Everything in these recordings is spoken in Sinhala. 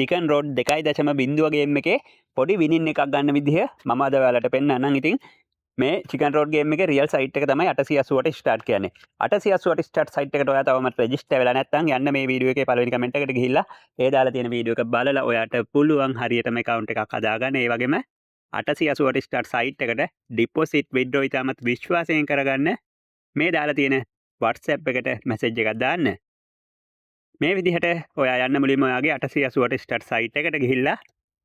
චිකන් රෝඩ් 2.0 ගේම් එකේ පොඩි විනින් එකක් ගන්න විදිහ මම අද ඔයාලට පෙන්නන්නම්. ඉතින් මේ චිකන් රෝඩ් ගේම් එකේ රියල් සයිට් එක තමයි 880ට ස්ටාර්ට් කියන්නේ. 880ට ස්ටාර්ට් සයිට් එකට ඔයා තවමත් රෙජිස්ටර් වෙලා නැත්නම් යන්න මේ වීඩියෝ එකේ පළවෙනි කමෙන්ට් එකට ගිහිල්ලා ඒ දාලා තියෙන වීඩියෝ එක බලලා ඔයාට පුළුවන් හරියටම account එකක් හදාගන්න. ඒ වගේම 880ට ස්ටාර්ට් සයිට් එකට ඩිපොසිට් විත්ඩ්‍රෝ ඉතාමත් විශ්වාසයෙන් කරගන්න මේ දාලා තියෙන WhatsApp එකට මැසේජ් එකක් දාන්න. මේ විදිහට ඔයා යන්න මුලින්ම ඔයාගේ 880ට ස්ටාර්ට් සයිට් එකට ගිහිල්ලා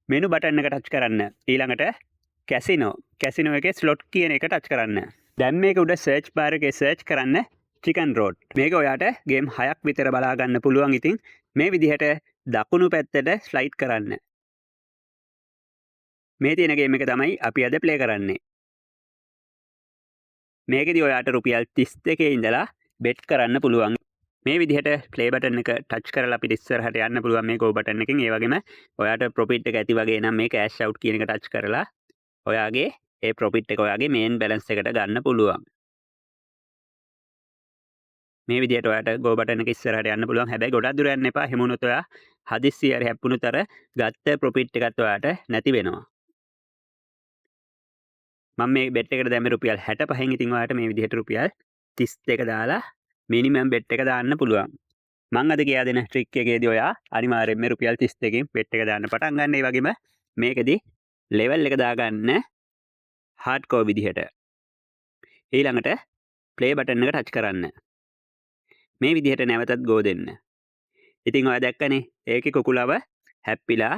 මෙනු බටන් එක ටච් කරන්න. ඊළඟට කැසිනෝ එකේ ස්ලොට් කියන එක ටච් කරන්න. දැන් මේක උඩ සර්ච් බාර් එකේ සර්ච් කරන්න චිකන් රෝඩ්. මේක ඔයාට ගේම් 6ක් විතර බලා ගන්න පුළුවන්. ඉතින් මේ විදිහට දකුණු පැත්තට ස්ලයිඩ් කරන්න. මේ තියෙන ගේම් එක තමයි අපි අද ප්ලේ කරන්නේ. මේකෙදි ඔයාට රුපියල් 32 ඉඳලා බෙට් කරන්න පුළුවන්. මේ විදිහට ප්ලේ බටන් එක ටච් කරලා අපිට ඉස්සරහට යන්න පුළුවන් මේ ගෝ බටන් එකෙන්. ඒ වගේම ඔයාට ප්‍රොෆිට් එක ඇති වගේ නම් මේ කෑෂ් අවුට් කියන එක ටච් කරලා ඔයාගේ ඒ ප්‍රොෆිට් එක ඔයාගේ මේන් බැලන්ස් එකට ගන්න පුළුවන්. මේ විදිහට ඔයාට ගෝ බටන් එක ඉස්සරහට යන්න පුළුවන්. හැබැයි ගොඩක් දුර යන්න එපා. එහෙම වුණොත් ඔයා හදිස්සිය හරි හැප්පුණොත් අර ගත්ත ප්‍රොෆිට් එකත් ඔයාට නැති වෙනවා. මම මේ බෙට් එකට දැම්මේ රුපියල් 65න්. ඉතින් ඔයාට මේ විදිහට රුපියල් 32 දාලා මිනිමම් බෙට් එක දාන්න පුළුවන්. මං අද කියා දෙන ට්‍රික් එකේදී ඔයා අනිවාර්යෙන්ම රුපියල් 32කින් බෙට් එක දාන්න පටන් ගන්න. ඒ වගේම මේකෙදි ලෙවල් එක දාගන්න හાર્ඩ්කෝර් විදිහට. ඊළඟට ප්ලේ බටන් එක ටච් කරන්න. මේ විදිහට නැවතත් ගෝ දෙන්න. ඉතින් ඔයා දැක්කනේ ඒකේ කුකුලව හැප්පිලා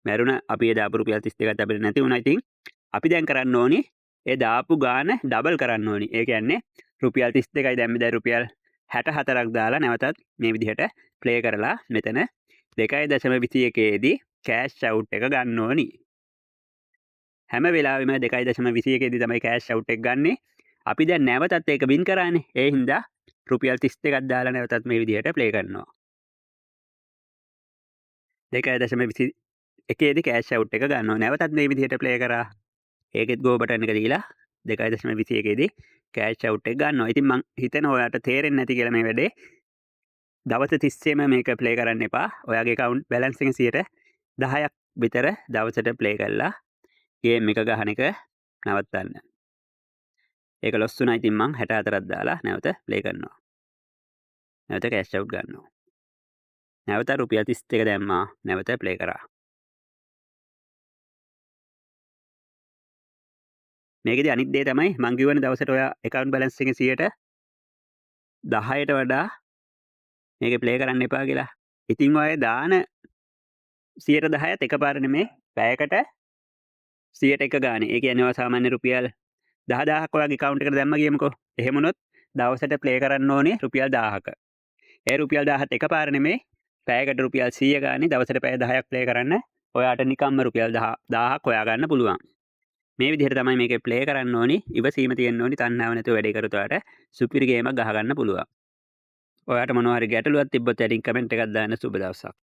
මැරුණ. අපි ඒ දාපු රුපියල් 32ත් අපිට නැති වුණා. ඉතින් අපි දැන් කරන්න ඕනි ඒ දාපු ගාන ඩබල් කරන්න ඕනි. ඒ කියන්නේ රුපියල් 32යි දැම්මේ දැන් රුපියල් 64ක් දාලා නැවතත් මේ විදිහට ප්ලේ කරලා මෙතන 2.21 දී කෑෂ් අවුට් එක ගන්න ඕනි. හැම වෙලාවෙම 2.21 දී තමයි කෑෂ් අවුට් එක ගන්නෙ. අපි දැන් නැවතත් ඒක වින් කරානේ. ඒ හින්දා රුපියල් 32ක් දාලා නැවතත් මේ විදිහට ප්ලේ කරනවා. 2.21 දී කෑෂ් අවුට් එක ගන්නවා. නැවතත් මේ විදිහට ප්ලේ කරා. ඒකෙත් ගෝ බටන් එක දීලා 2.21 දී කෑෂ් අවුට් එක ගන්නවා. ඉතින් මං හිතනවා ඔයාට තේරෙන්නේ නැති කියලා මේ වැඩේ. දවස් 30ෙම මේක ප්ලේ කරන්න එපා. ඔයාගේ account balance එක 10ක් විතර දවසට ප්ලේ කරලා ගේම් එක ගහන එක නවත්තන්න. ඒක ලොස් වුණා. ඉතින් මං 64ක් දාලා නැවත ප්ලේ කරනවා. නැවත කෑෂ් අවුට් ගන්නවා. නැවත රුපියල් 32 දැම්මා. නැවත ප්ලේ කරා. මේකෙදි අනිත් දේ තමයි මං කියවන දවසට ඔයා account balance එකේ 10ට වඩා මේක ප්ලේ කරන්න එපා කියලා. ඉතින් ඔය දාන 10%ත් එකපාර නෙමේ පැයකට 101 ගානේ. ඒ කියන්නේ ඔයා සාමාන්‍ය රුපියල් 10000ක් ඔයාගේ account එකට දැම්ම කියමුකෝ. එහෙම වුණොත් දවසට ප්ලේ කරන්න ඕනේ රුපියල් 1000ක. ඒ රුපියල් 1000ත් එකපාර නෙමේ පැයකට රුපියල් 100 ගානේ දවසට පැය 10ක් ප්ලේ කරන්න ඔයාට නිකම්ම රුපියල් 1000ක් හොයා ගන්න පුළුවන්. මේ විදිහට තමයි මේකේ ප්ලේ කරන්න ඕනි. ඉවසීම තියෙන්න ඕනි. තණ්හාව නැතුව වැඩේ කරොත් ඔයාට සුපිරි ගේමක් ගහ ගන්න පුළුවන්. ඔයාට මොනවා හරි ගැටලුවක් තිබ්බොත් යටින් කමෙන්ට් එකක් දාන්න. සුබ දවසක්.